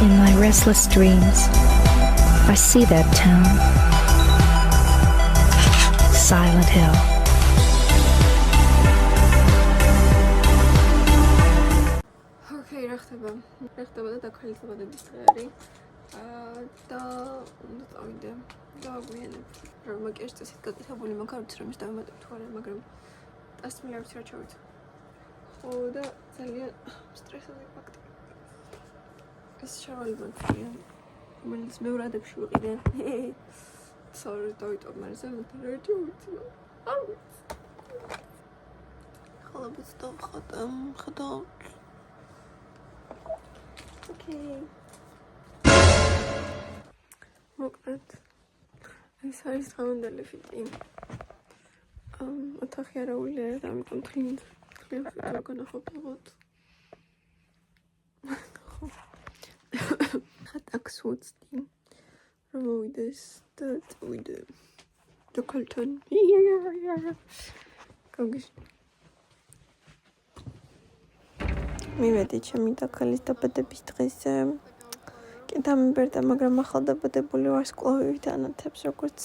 In my restless dreams, I see that town. Silent Hill. Okay, რახტება და დაქალისაბადების დღე არის. და უნდა წავიდე და აგვიანებ. რომ მაგიერ წესით გაკეთებული მაქვს, არ ვიცი რომ ის დავემატებ თუ არა, მაგრამ 100 მილი არ ვიცი რა ჩავით. ხო და ძალიან სტრესული ფაქტი. ეს შავალი მაგია. რომელიც მეორე ადებში ვიყიდე. Sorry, დავიტოვ, მაგრამ ზემოთ რა ჩავიცი. არ ვიცი. ხალხს დავხატავ. Okay. მოკლედ ეს არის დღევანდელი ფიტი. ოთახი არაული არის, ამიტომ თლიან ფიტო განახობთ. ხატაკს უწდი. რომ მოვიდეს და წავიდე დოქალთან. გოგის მივედი ჩემი დაქალის დაბადების დღეზე. კი დამიბერდა, მაგრამ ახალ დაბადებული ვარ, სკოლავივით ანათებს, როგორც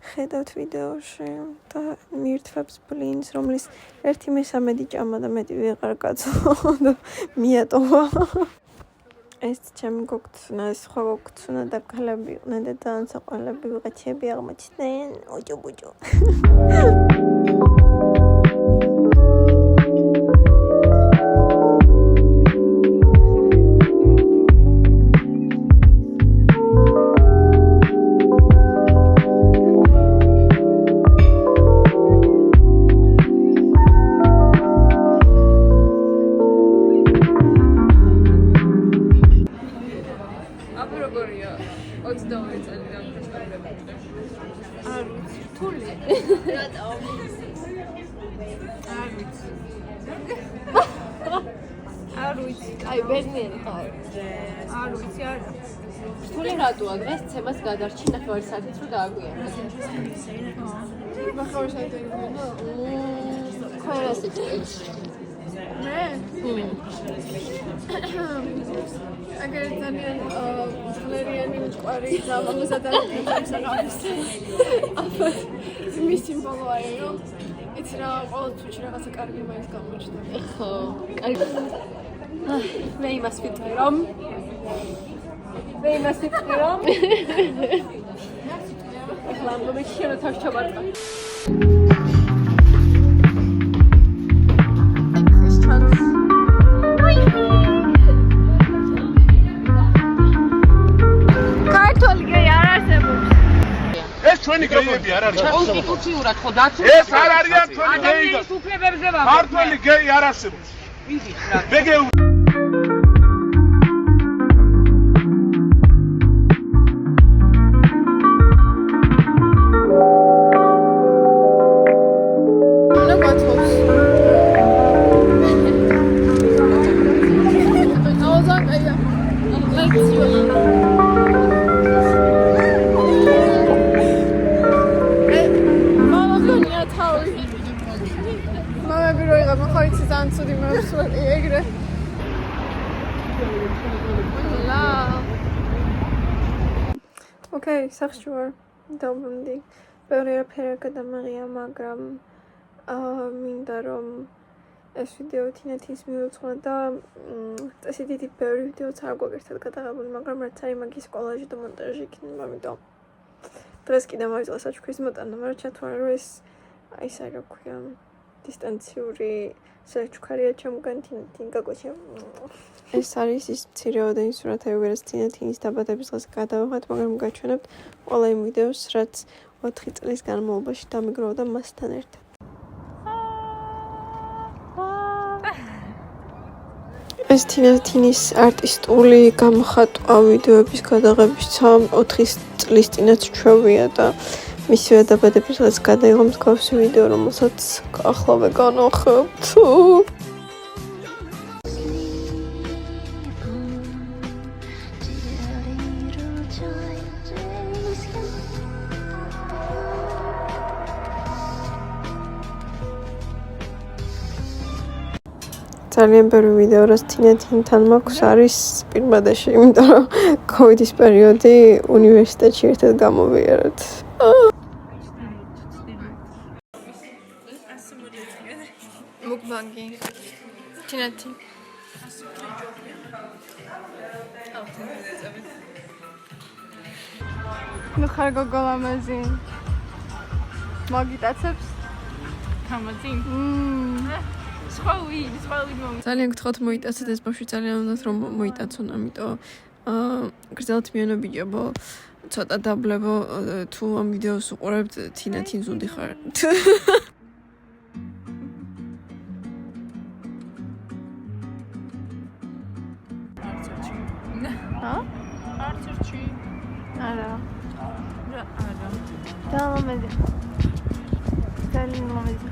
ხედავთ ვიდეოში და მიირთვებს ბლინს, რომლის 1/3 ჭამა და მეტი ვეღარ გაწვა და მიატოვა. ეს ჩემი გოგცნა, სხვა გოგცნა და ქალები იყვნენ და ძალიან საყვარლები ვიღაცები აღმოჩნდნენ. ოჯო. აი ბერნიელი ხარ. არ ვიცი არა. რთული რატოა დღეს ცემას გადარჩი ნახევარი საათით რომ დააგვიანო. ნახევარი საათი იმენა. ხარასი ჭირს. მე? აგერ ძალიან ლერიანი მყარი ზამამოსად არის საღამოს. მის სიმბოლო არის რომ იცი რა ყოველთვის რაღაცა კარგი მაინც გამოჩნდა. ხო, კარგი. მე იმას ვიტყვი რომ ახლა მომეჩი შენა თავს ჩაბარდა. ქართული გეი არ არსებობს. ეს ჩვენი გეიები არ არის. კონსტიტუციურად ხო დაცული. ეს არ არიან ჩვენი გეიები. ადამიანის უფლებებზე ვამბობ. ქართული გეი არ არსებობს. იგი რა. ბეგე Okay, სახში ვარ. დავბრუნდი. ბევრი არაფერი არ გადამაღია, მაგრამ მინდა რომ ეს ვიდეო თინათის მივუძღვნა და წესი დიდი ბევრი ვიდეოც არ გვაქვს გადაღებული, მაგრამ რაც არის მაგის კოლაჟი და მონტაჟი იქნება, ამიტომ დღეს კიდე მოვიწყე საჩუქრის მოტანა, მაგრამ ჩათვალე რომ ეს აი ეს რა ქვია დისტანციური საჩუქარია ჩემგან თინათინ გაგოჩა. ეს არის ის მცირეოდენი სურათები, რაც თინათინის დაბადების დღეს გადავიღეთ, მაგრამ გაჩვენებთ ყველა იმ ვიდეოს, რაც 4 წლის განმავლობაში დამიგროვდა მასთან ერთად. ეს თინათინის არტისტული გამოხატვა ვიდეოების გადაღებისა 4 წლის წინაც ჩვევია და მისივე დაბადების დღეს გადაიღო მსგავსი ვიდეო, რომელსაც ახლავე განახებთ. ძალიან ბევრი ვიდეო რაც თინათინთან მაქვს არის პირბადაში, იმიტომ რომ კოვიდის პერიოდი უნივერსიტეტში ერთად გამოვიარეთ. მუკბანგი. თინათი. ნუ ხარ გოგო ლამაზი. მაგიტაცებს? თამაზინ. სხვავი მომ. ძალიან გთხოვთ მოიტაცეთ ეს ბავშვი ძალიან უნდათ რომ მოიტაცონ, ამიტომ გრძელთ მიანობიჯებო, ცოტა დაბლებო თუ ამ ვიდეოს უყურებთ თინათინ ზუდი ხარ. არცერჩი. არა. არა. დამამედი. ძალიან მომედი.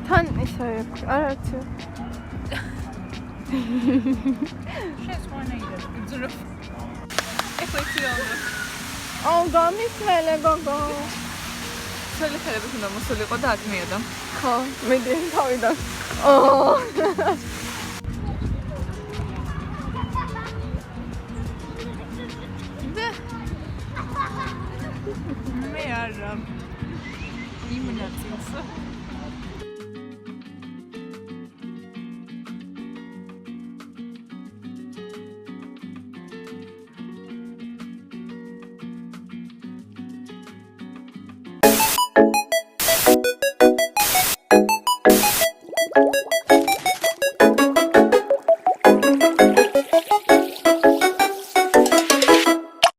თან ისე არა თუ. შეესვანეიდა. გძროფ. ეხლა აუ გამისმელე გოგო. ცელი ხელები უნდა მოსულიყო და აკმიოდა. ხო, მედი თავიდან. მე არა. იმნაცილს.